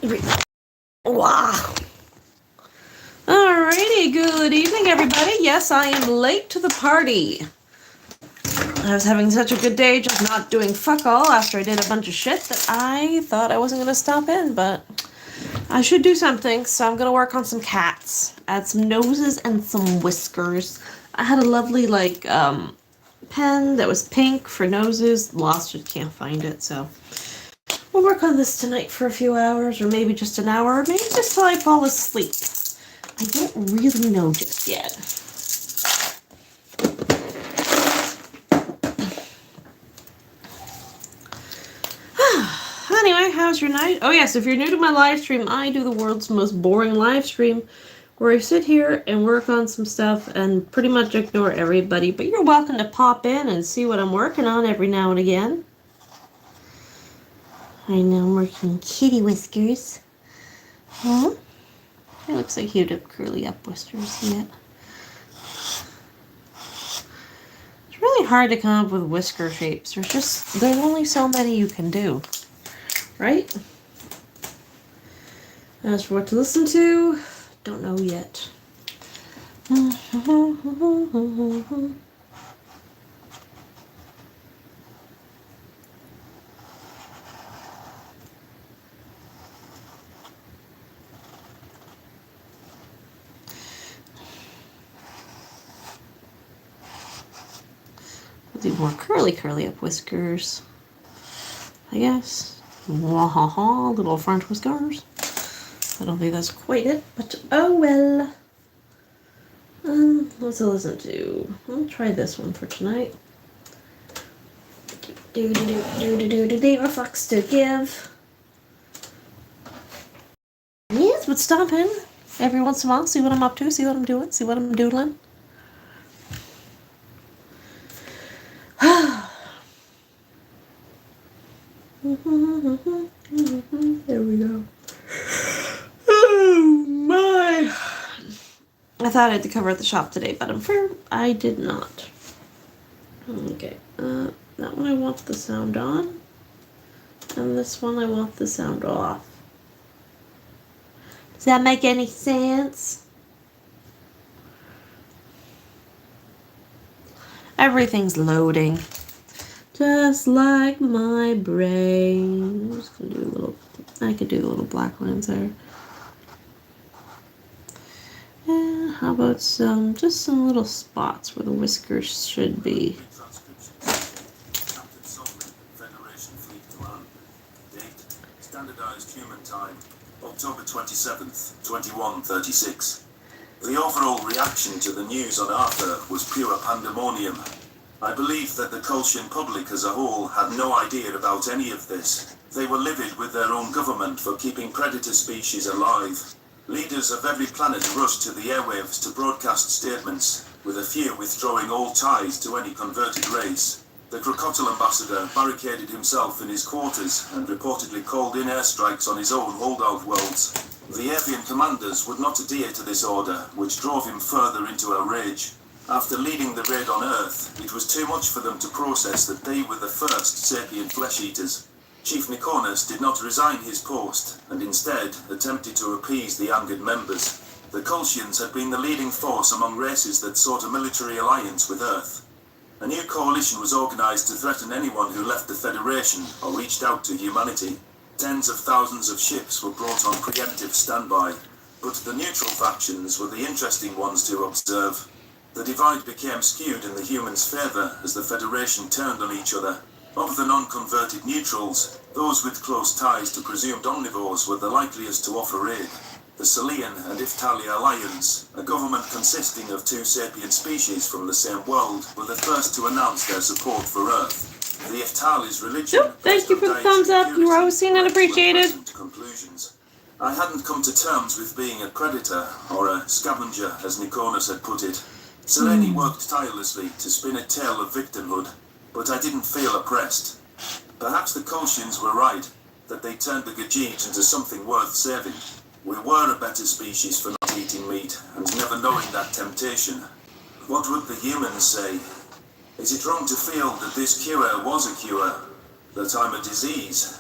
Wow. Alrighty, good evening, everybody. Yes, I am late to the party. I was having such a good day just not doing fuck all after I did a bunch of shit that I thought I wasn't going to stop in, but I should do something, so I'm going to work on some cats. Add some noses and some whiskers. I had a lovely, pen that was pink for noses. Lost it, can't find it, so we'll work on this tonight for a few hours, or maybe just an hour, or maybe just till I fall asleep. I don't really know just yet. Anyway, how's your night? Oh yes, if you're new to my live stream, I do the world's most boring live stream where I sit here and work on some stuff and pretty much ignore everybody, but you're welcome to pop in and see what I'm working on every now and again. I know I'm working kitty whiskers. Huh? It looks like he'd have curly up whiskers yet. It's really hard to come up with whisker shapes. There's only so many you can do. Right? As for what to listen to, don't know yet. I'll do more curly up whiskers, I guess. Wahaha, little front whiskers. I don't think that's quite it, but oh well. Let's listen to. I'll try this one for tonight. Do a fucks to give. Yes, but stop in every once in a while. See what I'm up to. See what I'm doing. See what I'm doodling. There we go. Oh my! I thought I had to cover at the shop today, but I'm fair. I did not. Okay. That one I want the sound on, and this one I want the sound off. Does that make any sense? Everything's loading. Just like my brain. I'm just gonna do a little, I could do the little black lines there. And how about just some little spots where the whiskers should be. Standardized human time, October 27th, 2136. The overall reaction to the news on Arthur was pure pandemonium. I believe that the Kolshian public as a whole had no idea about any of this. They were livid with their own government for keeping predator species alive. Leaders of every planet rushed to the airwaves to broadcast statements, with a few withdrawing all ties to any converted race. The Crocodile ambassador barricaded himself in his quarters and reportedly called in airstrikes on his own holdout worlds. The avian commanders would not adhere to this order, which drove him further into a rage. After leading the raid on Earth, it was too much for them to process that they were the first sapient flesh-eaters. Chief Nikonus did not resign his post, and instead attempted to appease the angered members. The Kolshians had been the leading force among races that sought a military alliance with Earth. A new coalition was organized to threaten anyone who left the Federation or reached out to humanity. Tens of thousands of ships were brought on preemptive standby, but the neutral factions were the interesting ones to observe. The divide became skewed in the humans' favor as the Federation turned on each other. Of the non-converted neutrals, those with close ties to presumed omnivores were the likeliest to offer aid. The Salian and Iftalia Alliance, a government consisting of two sapient species from the same world, were the first to announce their support for Earth. The Iftali's religion... Thank you for the thumbs up. You were always seen and appreciated. Conclusions. I hadn't come to terms with being a predator, or a scavenger, as Nikonus had put it. Selene worked tirelessly to spin a tale of victimhood, but I didn't feel oppressed. Perhaps the Kolshians were right, that they turned the Gajij into something worth saving. We were a better species for not eating meat, and never knowing that temptation. What would the humans say? Is it wrong to feel that this cure was a cure? That I'm a disease?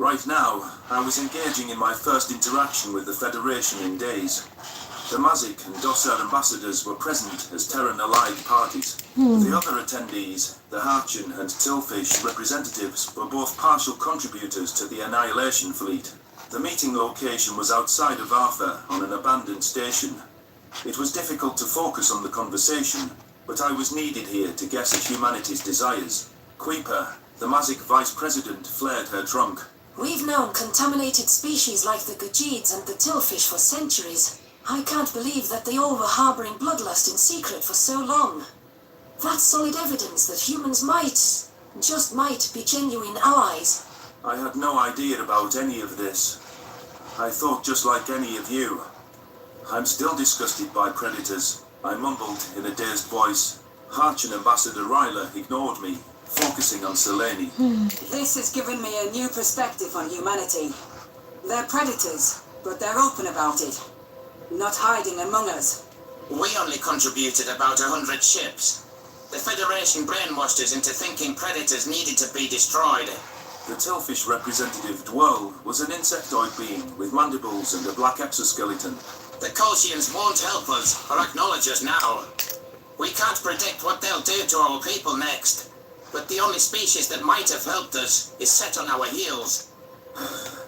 Right now, I was engaging in my first interaction with the Federation in days. The Mazik and Dossar ambassadors were present as Terran-allied parties. The other attendees, the Harchin and Tillfish representatives, were both partial contributors to the Annihilation Fleet. The meeting location was outside of Arthur on an abandoned station. It was difficult to focus on the conversation, but I was needed here to guess at humanity's desires. Queeper, the Mazik vice president, flared her trunk. We've known contaminated species like the Gujids and the Tillfish for centuries. I can't believe that they all were harboring bloodlust in secret for so long. That's solid evidence that humans might be genuine allies. I had no idea about any of this. I thought just like any of you. I'm still disgusted by predators, I mumbled in a dazed voice. Harchin Ambassador Ryler ignored me, focusing on Selene. This has given me a new perspective on humanity. They're predators, but they're open about it. Not hiding among us. We only contributed about 100 ships. The Federation brainwashed us into thinking predators needed to be destroyed. The Tillfish representative Dwell was an insectoid being with mandibles and a black exoskeleton. The Kolshians won't help us or acknowledge us now. We can't predict what they'll do to our people next. But the only species that might have helped us is set on our heels.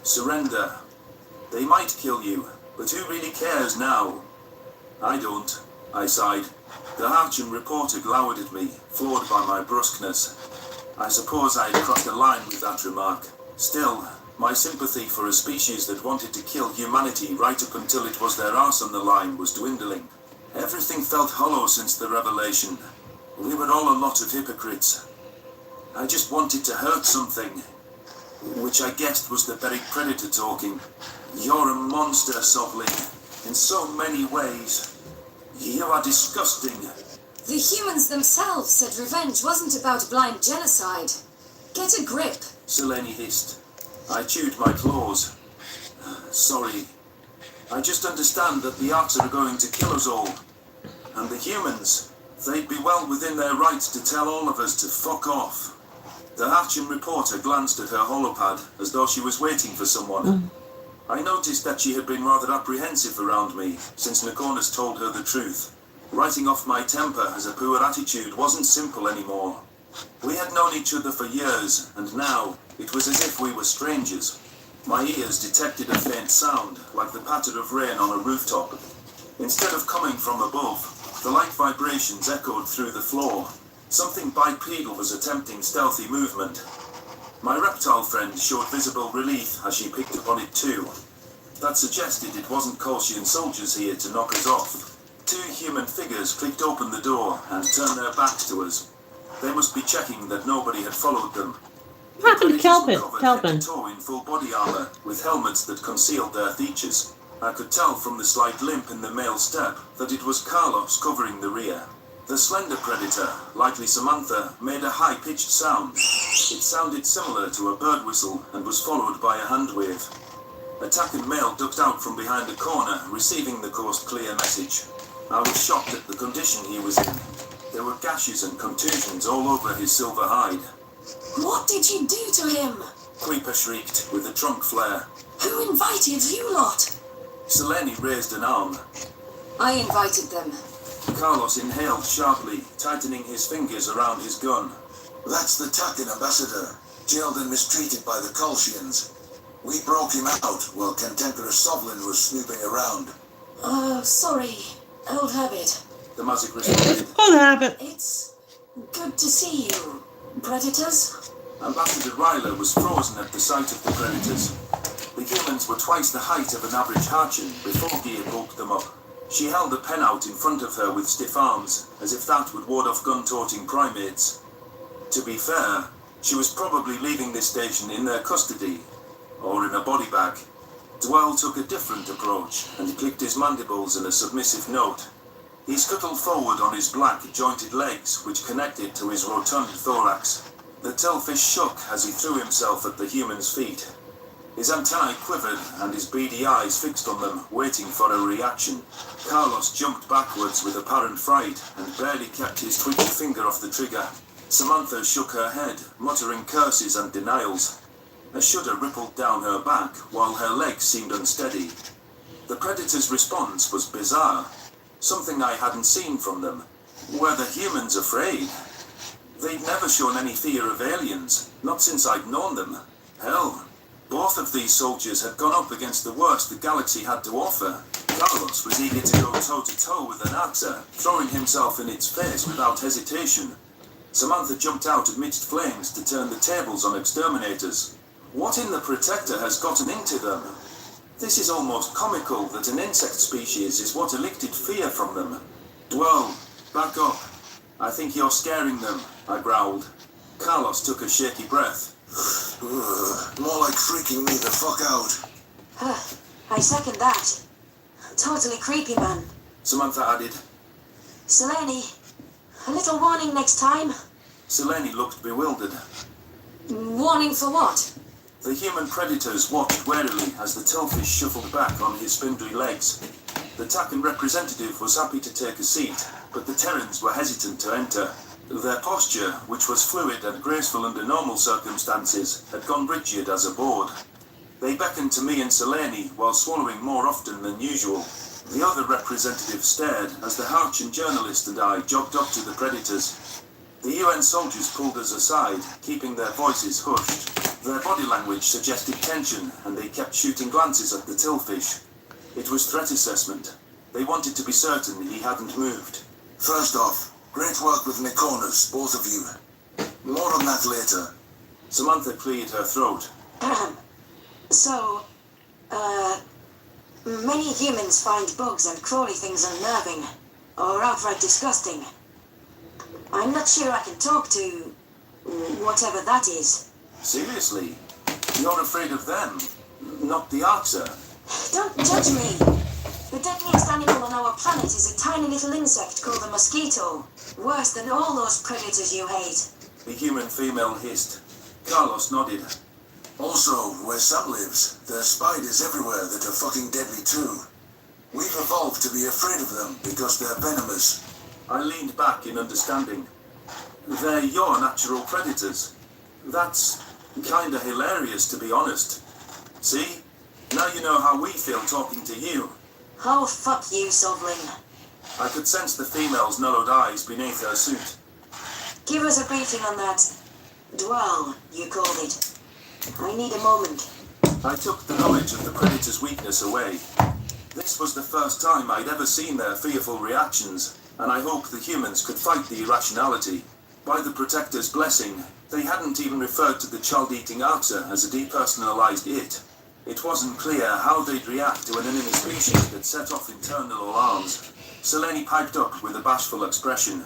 Surrender. They might kill you, but who really cares now? I don't, I sighed. The Harchin reporter glowered at me, floored by my brusqueness. I suppose I had crossed a line with that remark. Still, my sympathy for a species that wanted to kill humanity right up until it was their arse on the line was dwindling. Everything felt hollow since the revelation. We were all a lot of hypocrites. I just wanted to hurt something, which I guessed was the buried predator talking. You're a monster, Sovling, in so many ways. You are disgusting. The humans themselves said revenge wasn't about blind genocide. Get a grip. Selene hissed. I chewed my claws. Sorry. I just understand that the Arks are going to kill us all. And the humans, they'd be well within their rights to tell all of us to fuck off. The Harchin reporter glanced at her holopad as though she was waiting for someone. I noticed that she had been rather apprehensive around me since Nakonis told her the truth. Writing off my temper as a poor attitude wasn't simple anymore. We had known each other for years, and now it was as if we were strangers. My ears detected a faint sound, like the patter of rain on a rooftop. Instead of coming from above, the light vibrations echoed through the floor. Something bipedal was attempting stealthy movement. My reptile friend showed visible relief as she picked up on it too. That suggested it wasn't Kolshian soldiers here to knock us off. Two human figures clicked open the door and turned their backs to us. They must be checking that nobody had followed them. What happened to Kelvin? Head to toe in full body armor with helmets that concealed their features. I could tell from the slight limp in the male step that it was Carlos covering the rear. The slender predator, likely Samantha, made a high-pitched sound. It sounded similar to a bird whistle and was followed by a hand wave. Attacking male ducked out from behind a corner, receiving the coast clear message. I was shocked at the condition he was in. There were gashes and contusions all over his silver hide. What did you do to him? Queeper shrieked with a trunk flare. Who invited you lot? Selene raised an arm. I invited them. Carlos inhaled sharply, tightening his fingers around his gun. That's the Takan ambassador, jailed and mistreated by the Kolshians. We broke him out while cantankerous Sovlin was snooping around. Oh, sorry. Old habit. The Mazik responded. Old habit. It's good to see you, predators. Ambassador Ryler was frozen at the sight of the predators. The humans were twice the height of an average Harchin before Gear bulked them up. She held a pen out in front of her with stiff arms, as if that would ward off gun-toting primates. To be fair, she was probably leaving this station in their custody, or in a body bag. Dwell took a different approach, and clicked his mandibles in a submissive note. He scuttled forward on his black, jointed legs, which connected to his rotund thorax. The Tillfish shook as he threw himself at the human's feet. His antennae quivered, and his beady eyes fixed on them, waiting for a reaction. Carlos jumped backwards with apparent fright, and barely kept his twitching finger off the trigger. Samantha shook her head, muttering curses and denials. A shudder rippled down her back while her legs seemed unsteady. The predator's response was bizarre, something I hadn't seen from them. Were the humans afraid? They'd never shown any fear of aliens, not since I'd known them. Hell, both of these soldiers had gone up against the worst the galaxy had to offer. Carlos was eager to go toe-to-toe with an Axa, throwing himself in its face without hesitation. Samantha jumped out amidst flames to turn the tables on exterminators. What in the Protector has gotten into them? This is almost comical that an insect species is what elicited fear from them. Dwell, back up. I think you're scaring them, I growled. Carlos took a shaky breath. More like freaking me the fuck out. I second that. Totally creepy, man. Samantha added. Selene, a little warning next time. Selene looked bewildered. Warning for what? The human predators watched warily as the Tillfish shuffled back on his spindly legs. The Takan representative was happy to take a seat, but the Terrans were hesitant to enter. Their posture, which was fluid and graceful under normal circumstances, had gone rigid as a board. They beckoned to me and Selene while swallowing more often than usual. The other representative stared as the Harchan journalist and I jogged up to the predators. The UN soldiers pulled us aside, keeping their voices hushed. Their body language suggested tension, and they kept shooting glances at the Tillfish. It was threat assessment. They wanted to be certain he hadn't moved. First off, great work with Nikonas, both of you. More on that later. Samantha cleared her throat. So, many humans find bugs and crawly things unnerving, or outright disgusting. I'm not sure I can talk to whatever that is. Seriously? You're afraid of them, not the Axa? Don't judge me. The deadliest animal on our planet is a tiny little insect called a mosquito. Worse than all those predators you hate. The human female hissed. Carlos nodded. Also, where Sam lives, there's spiders everywhere that are fucking deadly too. We've evolved to be afraid of them because they're venomous. I leaned back in understanding. They're your natural predators. That's kinda hilarious, to be honest. See? Now you know how we feel talking to you. Oh, fuck you, Sovlin. I could sense the female's mellowed eyes beneath her suit. Give us a briefing on that dwell, you called it. I need a moment. I took the knowledge of the predator's weakness away. This was the first time I'd ever seen their fearful reactions, and I hoped the humans could fight the irrationality. By the Protector's blessing, they hadn't even referred to the child-eating Axa as a depersonalized it. It wasn't clear how they'd react to an enemy species that set off internal alarms. Selene piped up with a bashful expression.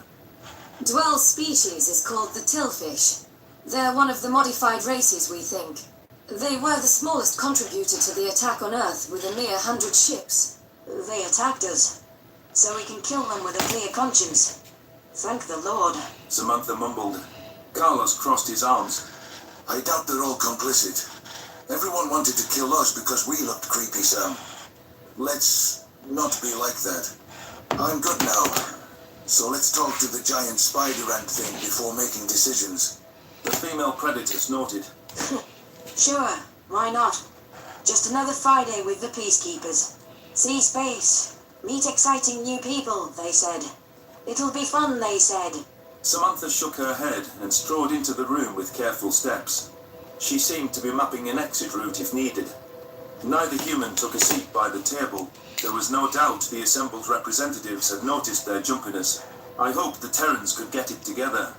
Dwell's species is called the Tillfish. They're one of the modified races, we think. They were the smallest contributor to the attack on Earth with a mere 100 ships. They attacked us, so we can kill them with a clear conscience. Thank the Lord. Samantha mumbled. Carlos crossed his arms. I doubt they're all complicit. Everyone wanted to kill us because we looked creepy, Sam. Let's not be like that. I'm good now. So let's talk to the giant spider ant thing before making decisions. The female predator snorted. Sure, why not? Just another Friday with the Peacekeepers. See space. Meet exciting new people, they said. It'll be fun, they said. Samantha shook her head and strode into the room with careful steps. She seemed to be mapping an exit route if needed. Neither human took a seat by the table. There was no doubt the assembled representatives had noticed their jumpiness. I hoped the Terrans could get it together.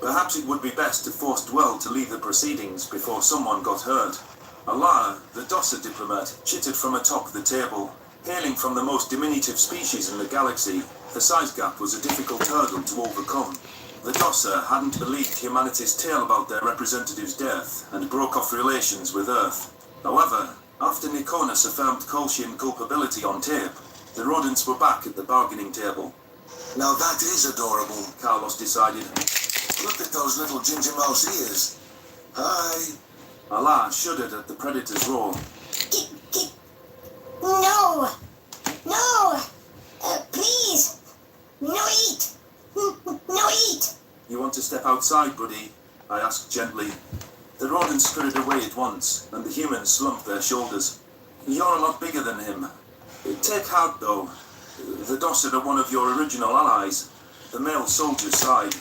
Perhaps it would be best to force Dwell to leave the proceedings before someone got hurt. Alara, the Dossa diplomat, chittered from atop the table. Hailing from the most diminutive species in the galaxy, the size gap was a difficult hurdle to overcome. The Dossa hadn't believed humanity's tale about their representative's death and broke off relations with Earth. However, after Nikonas affirmed Kolshian culpability on tape, the rodents were back at the bargaining table. Now that is adorable. Carlos decided. Look at those little ginger mouse ears. Hi. Alara shuddered at the predator's roar. No! No! Please! No eat! No eat! You want to step outside, buddy? I asked gently. The rodents scurried away at once, and the humans slumped their shoulders. You're a lot bigger than him. Take heart, though. The Dosser are one of your original allies. The male soldier sighed.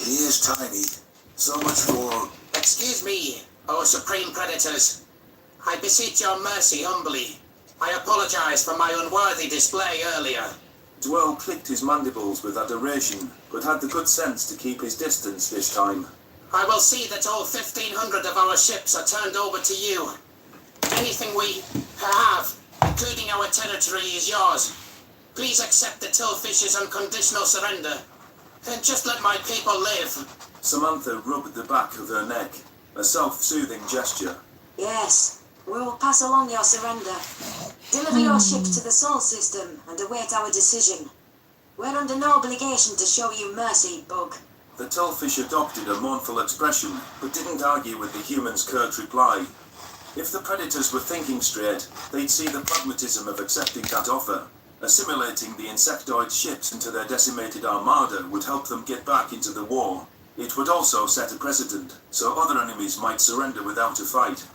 He is tiny. So much for... Excuse me, O Supreme Predators. I beseech your mercy humbly. I apologize for my unworthy display earlier. Dwell clicked his mandibles with adoration, but had the good sense to keep his distance this time. I will see that all 1,500 of our ships are turned over to you. Anything we have, including our territory, is yours. Please accept the Tillfish's unconditional surrender, and just let my people live. Samantha rubbed the back of her neck, a self-soothing gesture. Yes, we will pass along your surrender. Deliver your ships to the Sol system and await our decision. We're under no obligation to show you mercy, Bug. The Tillfish adopted a mournful expression, but didn't argue with the human's curt reply. If the Predators were thinking straight, they'd see the pragmatism of accepting that offer. Assimilating the insectoid ships into their decimated armada would help them get back into the war. It would also set a precedent, so other enemies might surrender without a fight.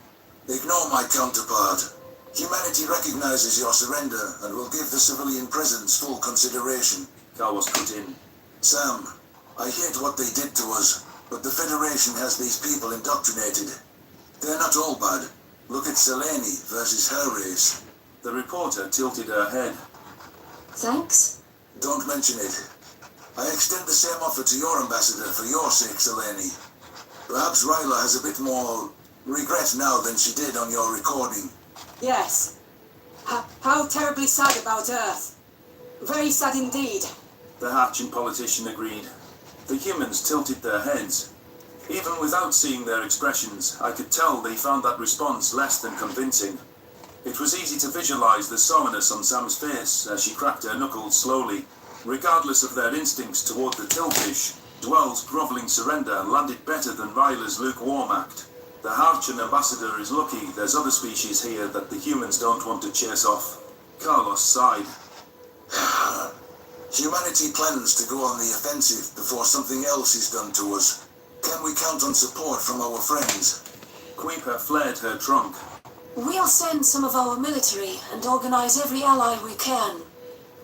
Ignore my counterpart. Humanity recognizes your surrender and will give the civilian presence full consideration. Carlos put in. Sam, I hate what they did to us, but the Federation has these people indoctrinated. They're not all bad. Look at Selene versus her race. The reporter tilted her head. Thanks. Don't mention it. I extend the same offer to your ambassador for your sake, Selene. Perhaps Ryla has a bit more regret now than she did on your recording. Yes. How terribly sad about Earth. Very sad indeed. The hatching politician agreed. The humans tilted their heads. Even without seeing their expressions, I could tell they found that response less than convincing. It was easy to visualize the sourness on Sam's face as she cracked her knuckles slowly. Regardless of their instincts toward the Tillfish, Dwell's groveling surrender landed better than Ryla's lukewarm act. The Harchan ambassador is lucky there's other species here that the humans don't want to chase off. Carlos sighed. Humanity plans to go on the offensive before something else is done to us. Can we count on support from our friends? Queeper flared her trunk. We'll send some of our military and organize every ally we can.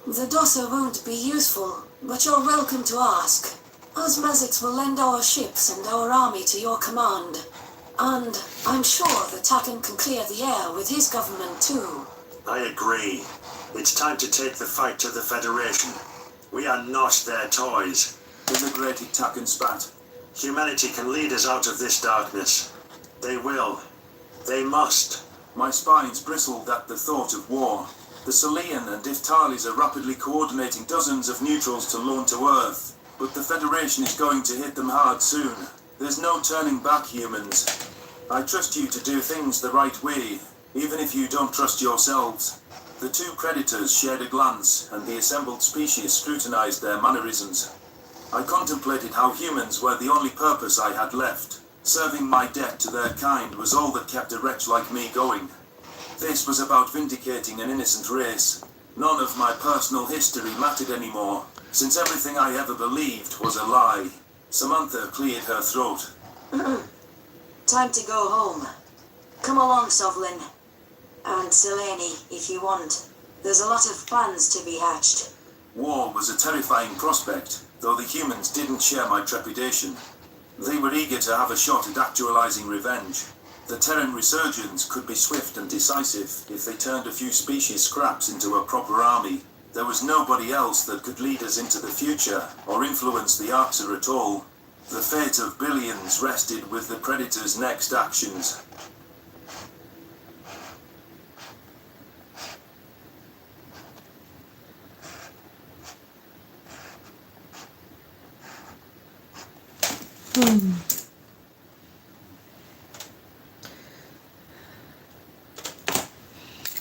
The Dosser won't be useful, but you're welcome to ask. Us Mazics will lend our ships and our army to your command. And I'm sure that Takan can clear the air with his government too. I agree. It's time to take the fight to the Federation. We are not their toys. Immigrated Takan spat. Humanity can lead us out of this darkness. They will. They must. My spines bristled at the thought of war. The Salian and Iftalis are rapidly coordinating dozens of neutrals to loan to Earth. But the Federation is going to hit them hard soon. There's no turning back, humans. I trust you to do things the right way, even if you don't trust yourselves. The two creditors shared a glance, and the assembled species scrutinized their mannerisms. I contemplated how humans were the only purpose I had left. Serving my debt to their kind was all that kept a wretch like me going. This was about vindicating an innocent race. None of my personal history mattered anymore, since everything I ever believed was a lie. Samantha cleared her throat. Time to go home. Come along, Sovlin. And Selene, if you want. There's a lot of plans to be hatched. War was a terrifying prospect, though the humans didn't share my trepidation. They were eager to have a shot at actualizing revenge. The Terran resurgence could be swift and decisive if they turned a few species scraps into a proper army. There was nobody else that could lead us into the future or influence the Arxer at all. The fate of billions rested with the Predator's next actions.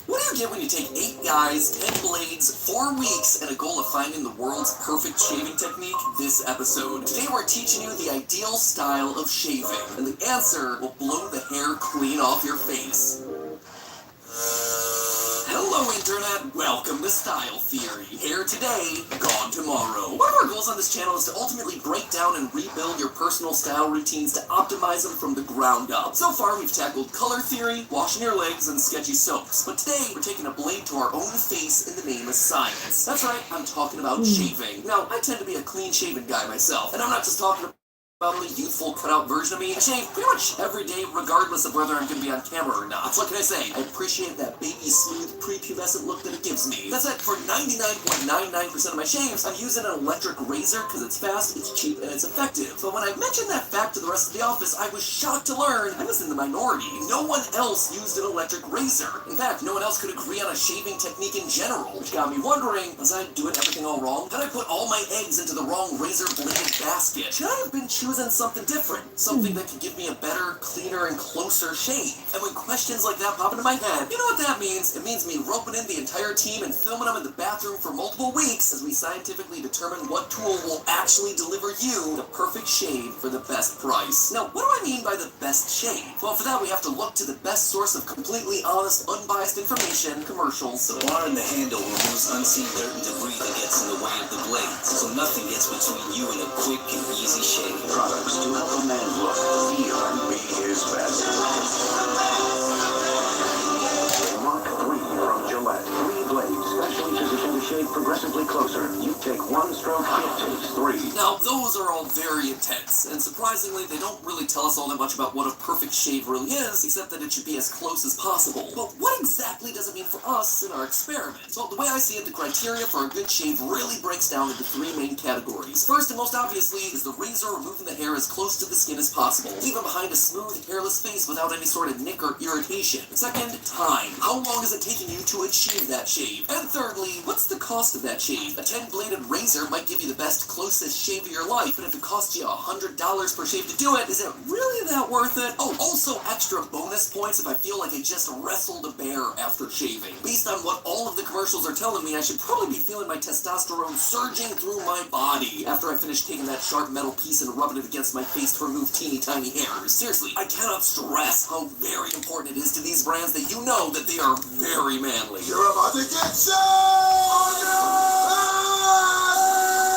What do you get when you take 8 guys, 10 blades, 4 weeks, and a goal of finding the world's perfect shaving technique? This episode. Today we're teaching you the ideal style of shaving, and the answer will blow the hair clean off your face. Hello, internet, welcome to Style Theory. Hair today, gone tomorrow. One of our goals on this channel is to ultimately break down and rebuild your personal style routines to optimize them from the ground up. So far, we've tackled color theory, washing your legs, and sketchy soaps. But today, we're taking a blade to our own face in the name of science. That's right, I'm talking about shaving. Now, I tend to be a clean-shaven guy myself, and I'm not just talking about a youthful cutout version of me. I shave pretty much every day, regardless of whether I'm going to be on camera or not. What can I say? I appreciate that baby smooth, prepubescent look that it gives me. That's it. For 99.99% of my shaves, I'm using an electric razor because it's fast, it's cheap, and it's effective. But when I mentioned that fact to the rest of the office, I was shocked to learn I was in the minority. No one else used an electric razor. In fact, no one else could agree on a shaving technique in general, which got me wondering, was I doing everything all wrong? Did I put all my eggs into the wrong razor-bladed basket? Should I have been choosing something different, something that could give me a better, cleaner, and closer shave? And when questions like that pop into my head, you know what that means? It means me roping in the entire team and filming them in the bathroom for multiple weeks as we scientifically determine what tool will actually deliver you the perfect shave for the best price. Now, what do I mean by the best shave? Well, for that we have to look to the best source of completely honest, unbiased information, commercials. The bar and the handle removes unseen dirt and debris that gets in the way of the blade, so nothing gets between you and a quick and easy shave. Products to help a man look, feel, and be his best. Mark 3 from Gillette. 3 blades, specially positioned to shave progressively closer. You take 1 stroke, it takes 3. Now, those are all very intense, and surprisingly, they don't really tell us all that much about what a perfect shave really is, except that it should be as close as possible. But what exactly does it mean for us in our experiment? Well, the way I see it, the criteria for a good shave really breaks down into 3 main categories. First and most obviously is the razor removing the hair as close to the skin as possible, leaving behind a smooth, hairless face without any sort of nick or irritation. Second, time. How long is it taking you to achieve that shave? And thirdly, what's the cost of that shave? A 10-bladed razor might give you the best, closest shave of your life, but if it costs you $100 per shave to do it, is it really that worth it? Oh, also extra bonus points if I feel like I just wrestled a bear after shaving. Based on what all of the commercials are telling me, I should probably be feeling my testosterone surging through my body after I finish taking that sharp metal piece and rubbing it against my face to remove teeny tiny hairs. Seriously, I cannot stress how very important it is to these brands that you know that they are very manly. You're about to get shaved!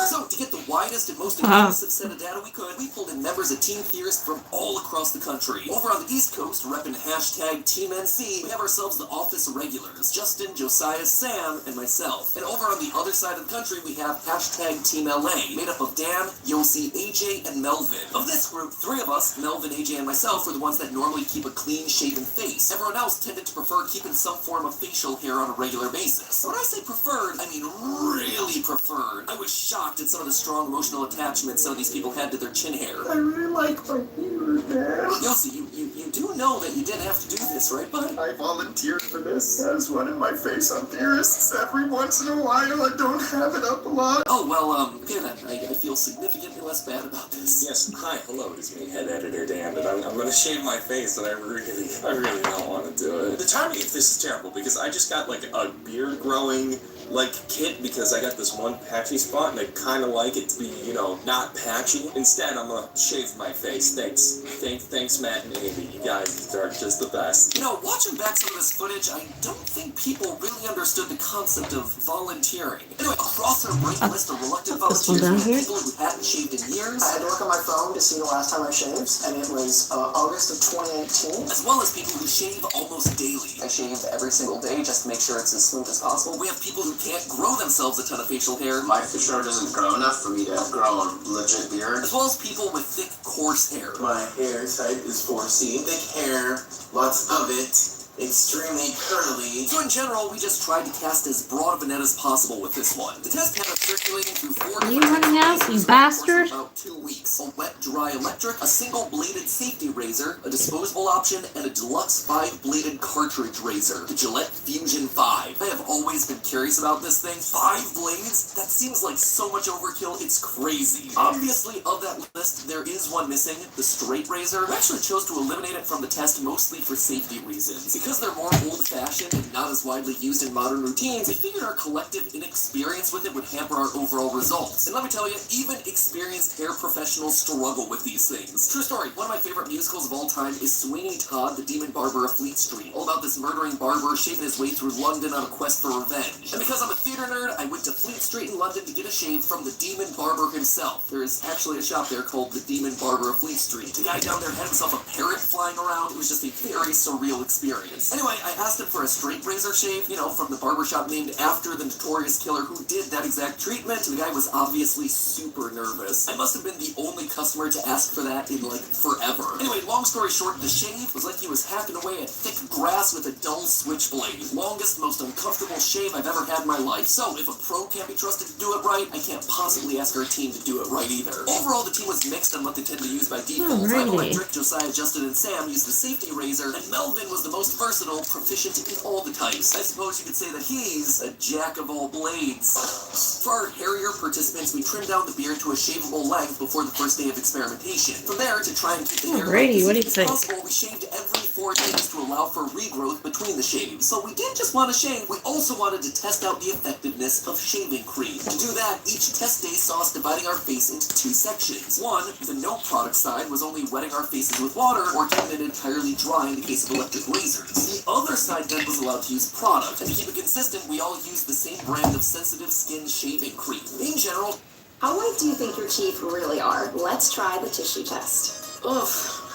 So, to get the widest and most inclusive set of data we could, we pulled in members of Team Theorist from all across the country. Over on the East Coast, repping hashtag TeamNC, we have ourselves the office regulars, Justin, Josiah, Sam, and myself. And over on the other side of the country, we have hashtag Team LA, made up of Dan, Yossi, AJ, and Melvin. Of this group, 3 of us, Melvin, AJ, and myself, were the ones that normally keep a clean-shaven face. Everyone else tended to prefer keeping some form of facial hair on a regular basis. When I say preferred, I mean really preferred. I was shocked at some of the strong emotional attachments some of these people had to their chin hair. I really like my beard, man. Yossi, you do know that you didn't have to do this, right, bud? I volunteered for this. As one in my face on Theorists. Every once in a while, I don't have it up a lot. Oh, well, okay then. I feel significantly less bad about this. Yes, hi, hello, it's me, head editor Dan, and I'm gonna shave my face, and I really don't want to do it. The timing of this is terrible, because I just got, like, a beard growing, like, kit, because I got this one patchy spot, and I kind of like it to be, you know, not patchy. Instead, I'm gonna shave my face. Thanks, Matt and Amy. You guys are just the best. You know, watching back some of this footage, I don't think people really understood the concept of volunteering. Anyway, across our great list of reluctant volunteers were people who hadn't shaved in years. I had to look on my phone to see the last time I shaved, and it was August of 2018. As well as people who shave almost daily. I shave every single day just to make sure it's as smooth as possible. We have people who can't grow themselves a ton of facial hair. My facial hair doesn't grow enough for me to grow a legit beard. As well as people with thick, coarse hair. My hair type is 4C. Thick hair, lots of it, extremely curly. So in general, we just tried to cast as broad of a net as possible with this one. The test had us circulating through 4 Are you running out, you bastard? about 2 weeks. A wet, dry electric, a single-bladed safety razor, a disposable option, and a deluxe 5-bladed cartridge razor, the Gillette Fusion 5. I have always been curious about this thing. 5 blades? That seems like so much overkill, it's crazy. Obviously, of that list, there is one missing, the straight razor. I actually chose to eliminate it from the test mostly for safety reasons. Because they're more old-fashioned and not as widely used in modern routines, we figured our collective inexperience with it would hamper our overall results. And let me tell you, even experienced hair professionals struggle with these things. True story, one of my favorite musicals of all time is Sweeney Todd, the Demon Barber of Fleet Street, all about this murdering barber shaving his way through London on a quest for revenge. And because I'm a theater nerd, I went to Fleet Street in London to get a shave from the Demon Barber himself. There is actually a shop there called the Demon Barber of Fleet Street. The guy down there had himself a parrot flying around. It was just a very surreal experience. Anyway, I asked him for a straight razor shave, you know, from the barbershop named after the notorious killer who did that exact treatment, and the guy was obviously super nervous. I must have been the only customer to ask for that in, like, forever. Anyway, long story short, the shave was like he was hacking away at thick grass with a dull switchblade. Longest, most uncomfortable shave I've ever had in my life. So, if a pro can't be trusted to do it right, I can't possibly ask our team to do it right either. Overall, the team was mixed on what they tend to use by default. Red Electric, Josiah, Justin, and Sam used the safety razor, and Melvin was the most versatile, proficient in all the types. I suppose you could say that he's a jack of all blades. For our hairier participants, we trimmed down the beard to a shaveable length before the first day of experimentation. From there, to try and keep the hair Brady, what do you think? possible, we shaved every 4 days to allow for regrowth between the shaves. So we didn't just want to shave, we also wanted to test out the effectiveness of shaving cream. To do that, each test day saw us dividing our face into 2 sections. One, the no product side, was only wetting our faces with water or keeping it entirely dry in the case of electric razors. The other side then was allowed to use product, and to keep it consistent, we all used the same brand of sensitive skin shaving cream. In general, How white do you think your teeth really are? Let's try the tissue test. Oof,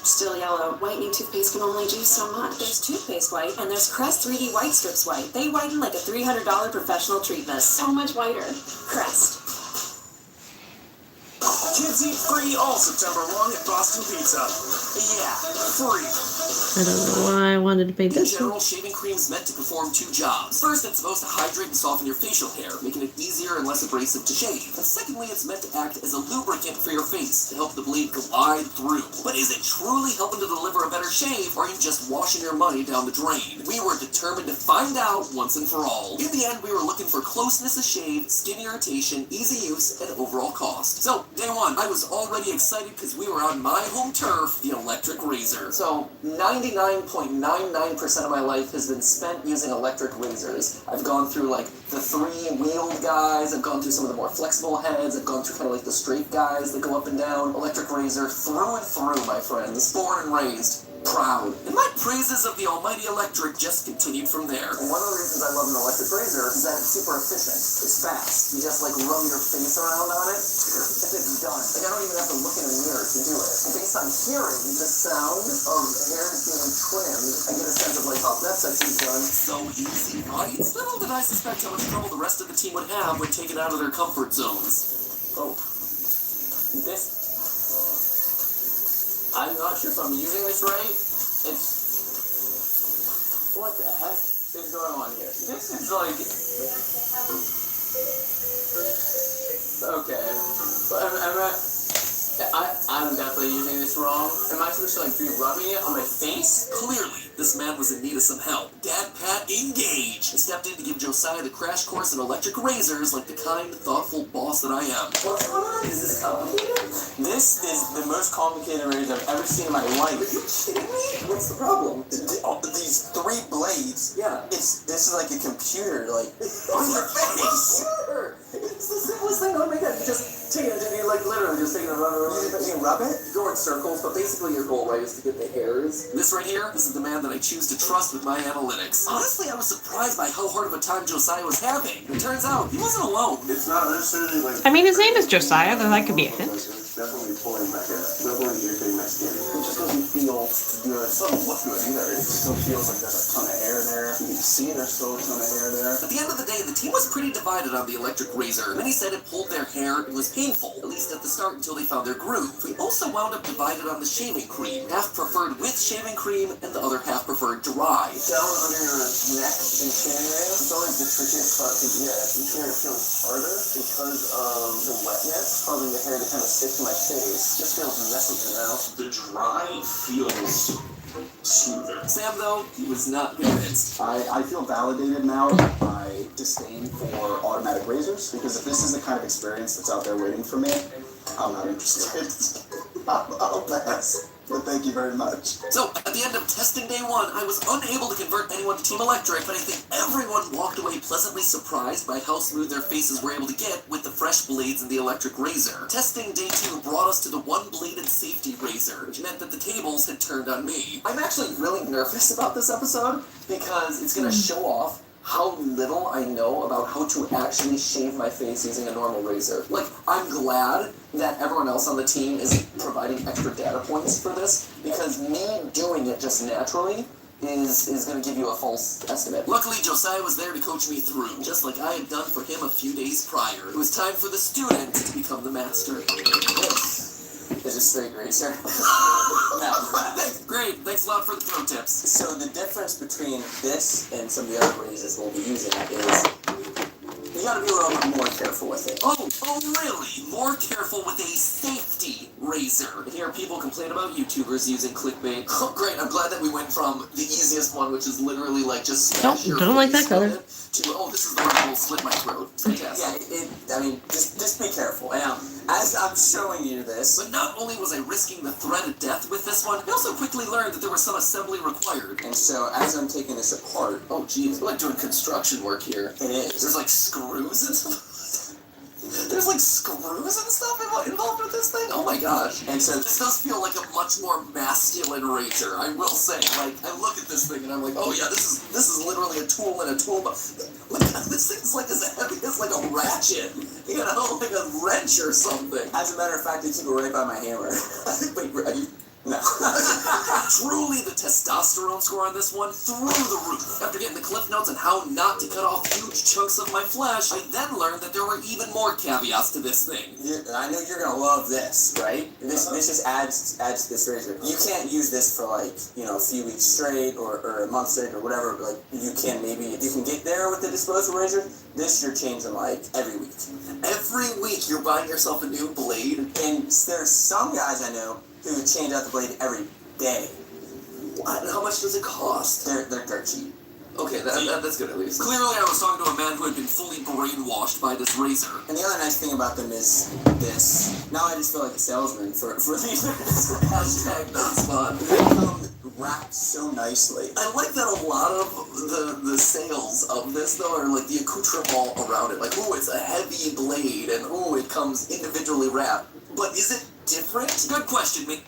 still yellow. Whitening toothpaste can only do so much. There's toothpaste white, and there's Crest 3D White Strips White. They whiten like a $300 professional treatment. So much whiter. Crest. Kids eat free all September long at Boston Pizza. Yeah, free. I don't know why I wanted to paint in this one. general, shaving cream is meant to perform 2 jobs. First, it's supposed to hydrate and soften your facial hair, making it easier and less abrasive to shave. And secondly, it's meant to act as a lubricant for your face to help the blade glide through. But is it truly helping to deliver a better shave, or are you just washing your money down the drain? We were determined to find out once and for all. In the end, we were looking for closeness of shave, skin irritation, easy use, and overall cost. So, day 1, I was already excited because we were on my home turf, the electric razor. So 99.99% of my life has been spent using electric razors. I've gone through like the 3-wheeled guys, I've gone through some of the more flexible heads, I've gone through kind of like the straight guys that go up and down. Electric razor through and through, my friends. Born and raised. Proud. And my praises of the almighty electric just continued from there. And one of the reasons I love an electric razor is that it's super efficient. It's fast. You just like rub your face around on it, and it's done. Like I don't even have to look in a mirror to do it. And based on hearing the sound of hair being trimmed, I get a sense of like, oh, that section's done. So easy, right? Little did I suspect how much trouble the rest of the team would have when taken out of their comfort zones. Oh. This... I'm not sure if I'm using this right. It's... What the heck is going on here? This is like... Okay. I'm definitely using this wrong. Am I supposed to like be rubbing it on my face? Clearly, this man was in need of some help. Dad Pat, engage! I stepped in to give Josiah the crash course in electric razors like the kind, thoughtful boss that I am. What's going on? Is this complicated? This is the most complicated razor I've ever seen in my life. Are you kidding me? What's the problem? These 3 blades. Yeah. This is like a computer, like on your face. It's the simplest thing. Oh my god! You just take it, and you like literally just take it and rub it. You rub it? You go in circles, but basically your goal, right, is to get the hairs. This right here, this is the man that I choose to trust with my analytics. Honestly, I was surprised by how hard of a time Josiah was having. It turns out, he wasn't alone. It's not necessarily like... I mean, his name is Josiah, though that could be a hint. It's definitely pulling my hair. Definitely irritating my skin. It just doesn't feel good. It doesn't look good either. It still feels like there's a ton of hair there. You can see there's still a ton of hair there. At the end of the day, the team was pretty divided on the electric razor. Many said it pulled their hair and was painful, at least at the start until they found their groove. We also wound up divided on the shaving cream. Half preferred with shaving cream, and the other half preferred dry. Down under your neck and chin area, it's always the trickiest part to get. The hair feels harder because of the wetness, causing the hair to kind of stick to my face. It just feels messy now. The dry feels smoother. Sam, though, he was not convinced. I feel validated now by my disdain for automatic razors, because if this is the kind of experience that's out there waiting for me, I'm not interested. I'll pass. But thank you very much. So, at the end of testing day 1, I was unable to convert anyone to Team Electric, but I think everyone walked away pleasantly surprised by how smooth their faces were able to get with the fresh blades and the electric razor. Testing day 2 brought us to the one-bladed safety razor, which meant that the tables had turned on me. I'm actually really nervous about this episode, because it's going to show off how little I know about how to actually shave my face using a normal razor. Like, I'm glad that everyone else on the team is providing extra data points for this, because me doing it just naturally is going to give you a false estimate. Luckily, Josiah was there to coach me through, just like I had done for him a few days prior. It was time for the student to become the master. This is a straight razor. Great, thanks a lot for the pro tips. So the difference between this and some of the other razors we'll be using is you gotta be a little bit more careful with it. Oh, really? More careful with a safety razor. I hear people complain about YouTubers using clickbait. Oh, great, I'm glad that we went from the easiest one, which is literally like just slash your don't like that face color. with it, to, oh, this is the one that will slit my throat. Fantastic. Yeah, I mean, just be careful. And as I'm showing you this, But not only was I risking the threat of death with this one, I also quickly learned that there was some assembly required. and so as I'm taking this apart, Oh, geez, we're like doing construction work here. it is. There's like screws and stuff. There's like screws and stuff involved with this thing? Oh my gosh. And so This does feel like a much more masculine razor, I will say. Like, I look at this thing and I'm like, oh yeah, this is literally a tool in a toolbox. Look at this thing's like as heavy as like a ratchet. You know, like a wrench or something. As a matter of fact, I keep it right by my hammer. Wait, are you... No. Truly, the testosterone score on this one through the roof. After getting the cliff notes on how not to cut off huge chunks of my flesh, I then learned that there were even more caveats to this thing. I know you're gonna love this, right? This just adds to this razor. You can't use this for like, a few weeks straight or a month straight or whatever. Like you can get there with the disposable razor. This you're changing like every week. Every week you're buying yourself a new blade. And there's some guys I know who change out the blade every day. What? How much does it cost? They're dirt cheap. Okay, that's good at least. Clearly I was talking to a man who had been fully brainwashed by this razor. And the other nice thing about them is this. Now I just feel like a salesman for these. Hashtag not spot. They come wrapped so nicely. I like that a lot of the sales of this though are like the accoutrement around it. Like, ooh, it's a heavy blade and ooh, it comes individually wrapped. But is it different? Good question, mate.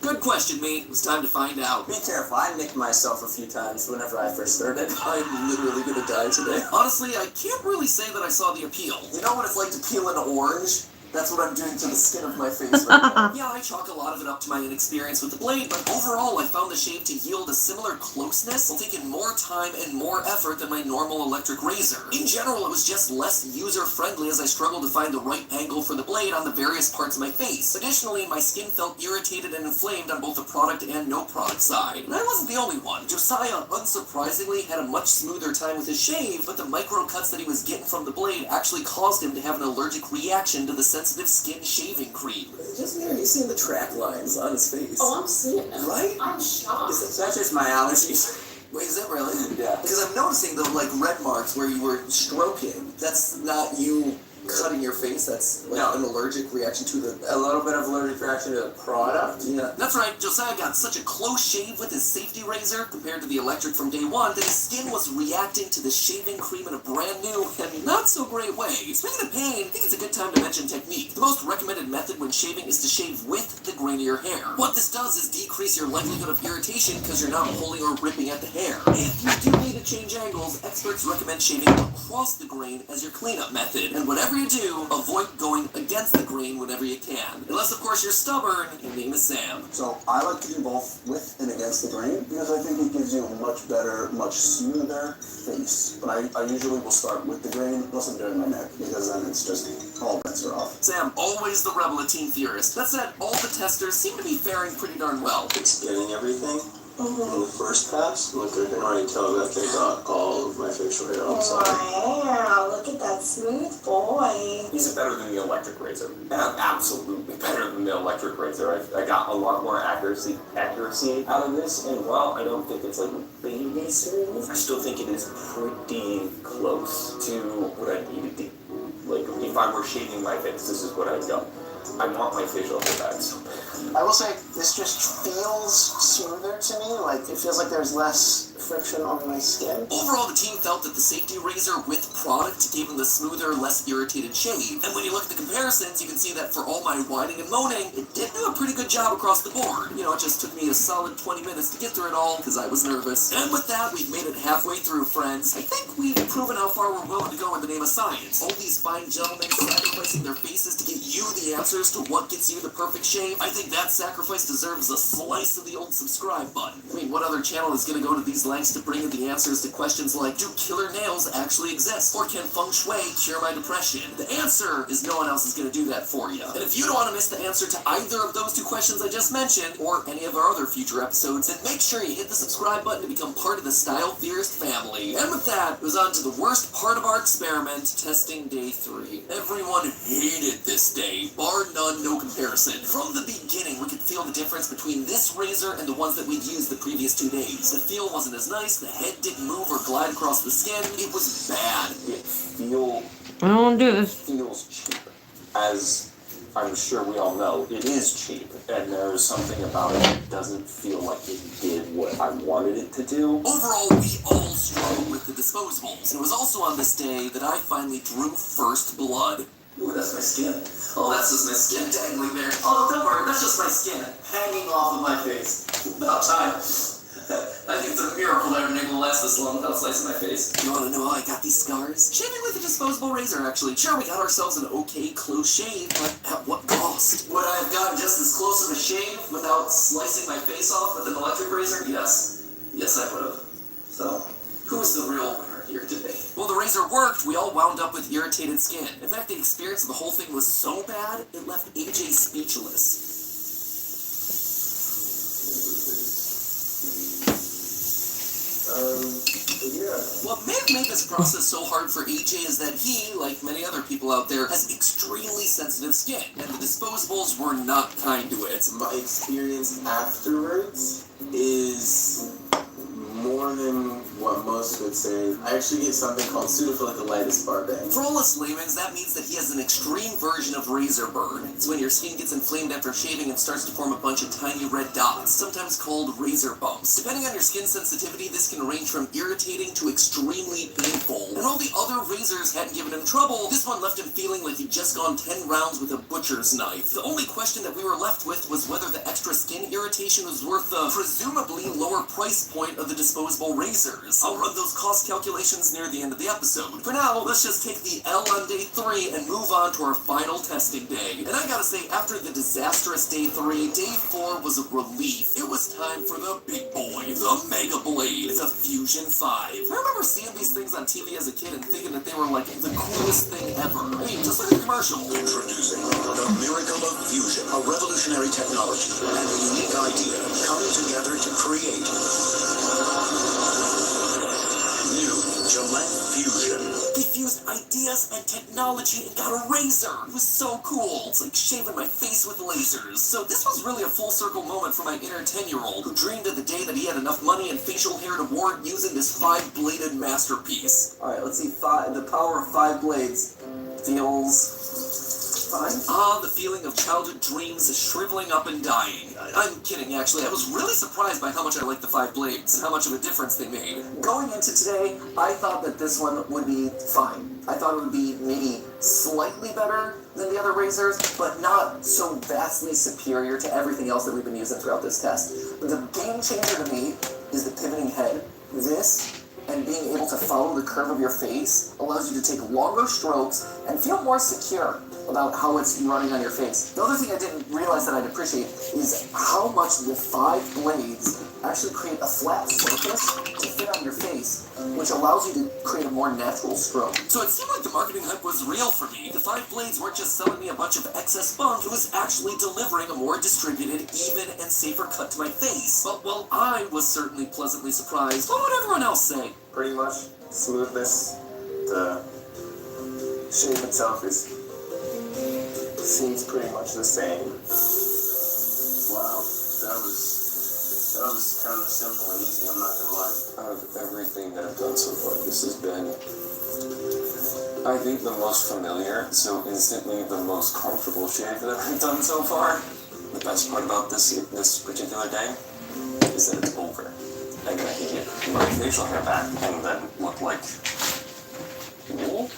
Good question, mate. It's time to find out. Be careful. I nicked myself a few times whenever I first started. I'm literally gonna die today. Honestly, I can't really say that I saw the appeal. You know what it's like to peel an orange? That's what I'm doing to the skin of my face right now. Yeah, I chalk a lot of it up to my inexperience with the blade, but overall I found the shave to yield a similar closeness while taking more time and more effort than my normal electric razor. In general, it was just less user-friendly as I struggled to find the right angle for the blade on the various parts of my face. Additionally, my skin felt irritated and inflamed on both the product and no product side. And I wasn't the only one. Josiah, unsurprisingly, had a much smoother time with his shave, but the micro cuts that he was getting from the blade actually caused him to have an allergic reaction to the sensitive skin shaving cream. Just there, you seeing the track lines on his face. Oh, I'm seeing it. Right? I'm shocked. That's just my allergies. Wait, is that really? Yeah. Because I'm noticing the red marks where you were stroking. That's not you cutting your face, that's like an allergic reaction to A little bit of allergic reaction to the product. Yeah. That's right, Josiah got such a close shave with his safety razor compared to the electric from day one that his skin was reacting to the shaving cream in a brand new and not so great way. Speaking of pain, I think it's a good time to mention technique. The most recommended method when shaving is to shave with the grain of your hair. What this does is decrease your likelihood of irritation because you're not pulling or ripping at the hair. If you do need to change angles, experts recommend shaving across the grain as your cleanup method. And whatever you do, avoid going against the grain whenever you can. Unless, of course, you're stubborn. Your name is Sam. So I like to do both with and against the grain because I think it gives you a much better, much smoother face. But I usually will start with the grain unless I'm doing my neck because then it's just all bets are off. Sam, always the rebel, a team theorist. That said, all the testers seem to be faring pretty darn well. It's getting everything. On the first pass, look, I can already tell that they got all of my facial hair on the side. Wow, look at that smooth boy. Is it better than the electric razor? Absolutely better than the electric razor. I got a lot more accuracy out of this, and while I don't think it's like baby smooth, I still think it is pretty close to what I needed to. Like, if I were shaving my face, this is what I'd go. I want my facial hair back so bad. I will say, this just feels smoother to me. Like, it feels like there's less friction on my skin. Overall, the team felt that the safety razor with product gave them the smoother, less irritated shave. And when you look at the comparisons, you can see that for all my whining and moaning, it did do a pretty good job across the board. You know, it just took me a solid 20 minutes to get through it all, because I was nervous. And with that, we've made it halfway through, friends. I think we've proven how far we're willing to go in the name of science. All these fine gentlemen sacrificing their faces to get you the answers to what gets you the perfect shave. I think that sacrifice deserves a slice of the old subscribe button. I mean, what other channel is going to go to these lengths to bring in the answers to questions like, do killer nails actually exist? Or can feng shui cure my depression? The answer is no one else is going to do that for you. And if you don't want to miss the answer to either of those two questions I just mentioned, or any of our other future episodes, then make sure you hit the subscribe button to become part of the Style Theorist family. And with that, it was on to the worst part of our experiment, testing day 3. Everyone hated this day, bar none, no comparison. From the beginning, we could feel the difference between this razor and the ones that we'd used the previous 2 days. The feel wasn't as nice, the head didn't move or glide across the skin, it was bad. I don't want to do this. Feels cheap. As I'm sure we all know, it is cheap, and there's something about it that doesn't feel like it did what I wanted it to do. Overall, we all struggled with the disposables, and it was also on this day that I finally drew first blood. Ooh, that's my skin. Oh, that's just my skin dangling there. Oh, don't worry, that's just my skin hanging off of my face. About time. I think it's a miracle that everything will last this long without slicing my face. You want to know how I got these scars? Shaving with a disposable razor, actually. Sure, we got ourselves an okay close shave, but at what cost? Would I have gotten just as close of a shave without slicing my face off with an electric razor? Yes. Yes, I would have. So, who's the real winner here today? Well, the razor worked. We all wound up with irritated skin. In fact, the experience of the whole thing was so bad, it left AJ speechless. Yeah. What may have made this process so hard for AJ is that he, like many other people out there, has extremely sensitive skin, and the disposables were not kind to it. My experience afterwards is more than what most would say. I actually get something called pseudophiliculitis barbae. For all us laymen, that means that he has an extreme version of razor burn. It's when your skin gets inflamed after shaving and starts to form a bunch of tiny red dots, sometimes called razor bumps. Depending on your skin sensitivity, this can range from irritating to extremely painful. And while the other razors hadn't given him trouble, this one left him feeling like he'd just gone 10 rounds with a butcher's knife. The only question that we were left with was whether the extra skin irritation was worth the presumably lower price point of the disposable razors. I'll run those cost calculations near the end of the episode. For now, let's just take the L on day 3 and move on to our final testing day. And I gotta say, after the disastrous day 3, day 4 was a relief. It was time for the big boy, the Mega Blade, the Fusion 5. I remember seeing these things on TV as a kid and thinking that they were like the coolest thing ever. I mean, just like a commercial. Introducing the miracle of fusion, a revolutionary technology and a unique idea coming together to create new Gillette Fusion. They fused ideas and technology and got a razor. It was so cool. It's like shaving my face with lasers. So this was really a full circle moment for my inner 10-year-old who dreamed of the day that he had enough money and facial hair to warrant using this 5-bladed masterpiece. Alright, let's see. The power of 5 blades feels fine. Ah, the feeling of childhood dreams shriveling up and dying. I'm kidding, actually. I was really surprised by how much I liked the 5 blades and how much of a difference they made. Going into today, I thought that this one would be fine. I thought it would be maybe slightly better than the other razors, but not so vastly superior to everything else that we've been using throughout this test. The game changer to me is the pivoting head. This and being able to follow the curve of your face allows you to take longer strokes and feel more secure about how it's running on your face. The other thing I didn't realize that I'd appreciate is how much the 5 blades actually create a flat surface to fit on your face which allows you to create a more natural stroke. So it seemed like the marketing hype was real for me. The 5 blades weren't just selling me a bunch of excess bunk, it was actually delivering a more distributed, even, and safer cut to my face. But while I was certainly pleasantly surprised, what would everyone else say? Pretty much smoothness. The shape itself seems pretty much the same. Wow, that was kind of simple and easy, I'm not gonna lie. Out of everything that I've done so far, this has been, I think, the most familiar, so instantly the most comfortable shave that I've done so far. The best part about this particular day is that it's over. I'm gonna get my facial hair back and then look like wool.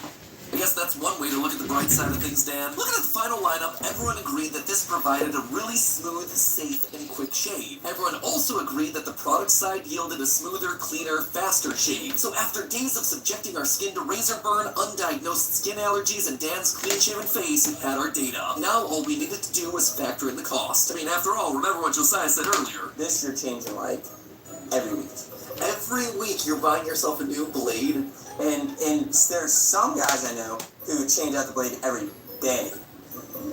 I guess that's one way to look at the bright side of things, Dan. Looking at the final lineup, everyone agreed that this provided a really smooth, safe, and quick shave. Everyone also agreed that the product side yielded a smoother, cleaner, faster shave. So after days of subjecting our skin to razor burn, undiagnosed skin allergies, and Dan's clean-shaven face, we had our data. Now all we needed to do was factor in the cost. I mean, after all, remember what Josiah said earlier. This you're changing like every week. Every week you're buying yourself a new blade. And there's some guys I know who change out the blade every day.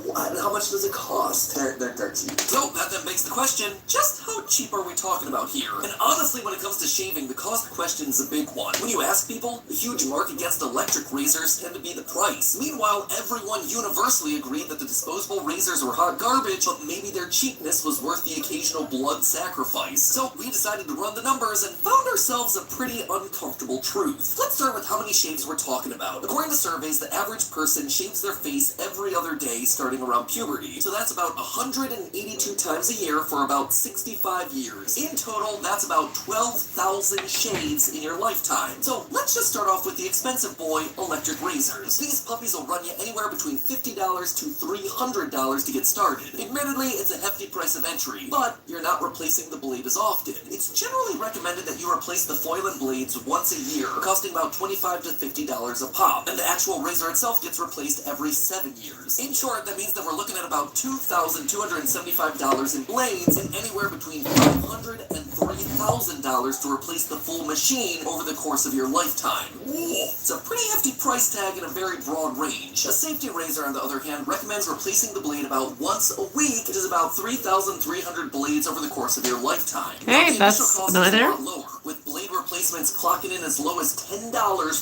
What? How much does it cost? They're dirt cheap. So that then begs the question, just how cheap are we talking about here? And honestly, when it comes to shaving, the cost question is a big one. When you ask people, the huge mark against electric razors tend to be the price. Meanwhile, everyone universally agreed that the disposable razors were hot garbage, but maybe their cheapness was worth the occasional blood sacrifice. So we decided to run the numbers and found ourselves a pretty uncomfortable truth. Let's start with how many shaves we're talking about. According to surveys, the average person shaves their face every other day starting around puberty. So that's about 182 times a year for about 65 years. In total, that's about 12,000 shaves in your lifetime. So let's just start off with the expensive boy, electric razors. These puppies will run you anywhere between $50 to $300 to get started. Admittedly, it's a hefty price of entry, but you're not replacing the blade as often. It's generally recommended that you replace the foil and blades once a year, costing about $25 to $50 a pop, and the actual razor itself gets replaced every 7 years. In short, that means that we're looking at about $2,275 in blades and anywhere between $500 and $3,000 to replace the full machine over the course of your lifetime. It's a pretty hefty price tag in a very broad range. A safety razor, on the other hand, recommends replacing the blade about once a week, which is about 3,300 blades over the course of your lifetime. Hey, that's another. Lower, with blade replacements clocking in as low as $10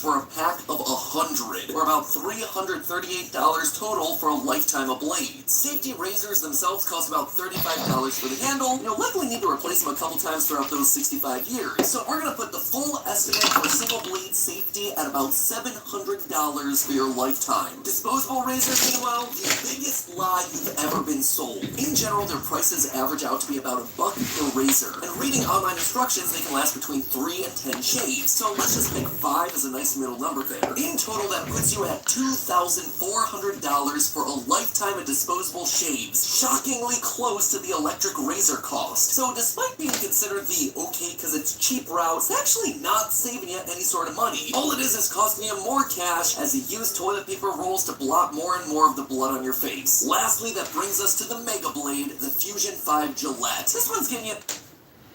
for a pack of 100, or about $338 total for a lifetime of blades. Safety razors themselves cost about $35 for the handle. You'll likely need to replace them a couple times throughout those 65 years. So we're going to put the full estimate for single blade safety at about $700 for your lifetime. Disposable razors, meanwhile, the biggest lie you've ever been sold. In general, their prices average out to be about $1 per razor. And reading online instructions, they can last between 3 and 10 shaves. So let's just pick 5 as a nice middle number there. In total, that puts you at $2,400 for a lifetime of disposable shaves. Shockingly close to the electric razor cost. So despite being considered the okay because it's cheap route, it's actually not saving you any sort of money. All it is costing you more cash as you use toilet paper rolls to blot more and more of the blood on your face. Lastly, that brings us to the Mega Blade, the Fusion 5 Gillette. This one's getting you...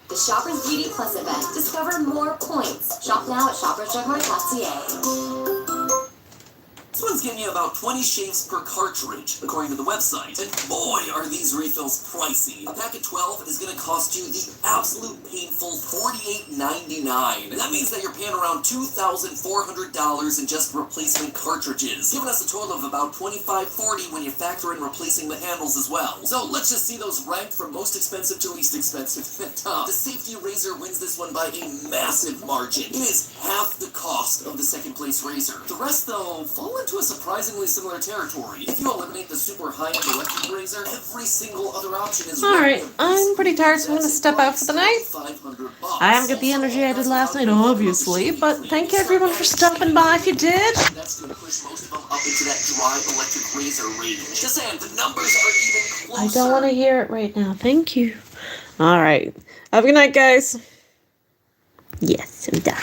The Shoppers Beauty Plus event. Discover more points. Shop now at shoppersdrugmart.ca. This one's getting you about 20 shaves per cartridge, according to the website. And boy, are these refills pricey. A pack of 12 is going to cost you the absolute painful $48.99. And that means that you're paying around $2,400 in just replacement cartridges, giving us a total of about $25.40 when you factor in replacing the handles as well. So let's just see those ranked from most expensive to least expensive. The safety razor wins this one by a massive margin. It is half the cost of the second place razor. The rest, though, fall into a surprisingly similar territory. If you eliminate the super high-end electric razor, every single other option is... Alright, I'm pretty tired, so I'm gonna step out for the night. I haven't got the energy I did last night, obviously, but thank you everyone for stopping by if you did. That's gonna push most of them up into that dry electric razor range. Just saying, the numbers are even closer. I don't want to hear it right now, thank you. Alright, have a good night, guys. Yes, I'm done.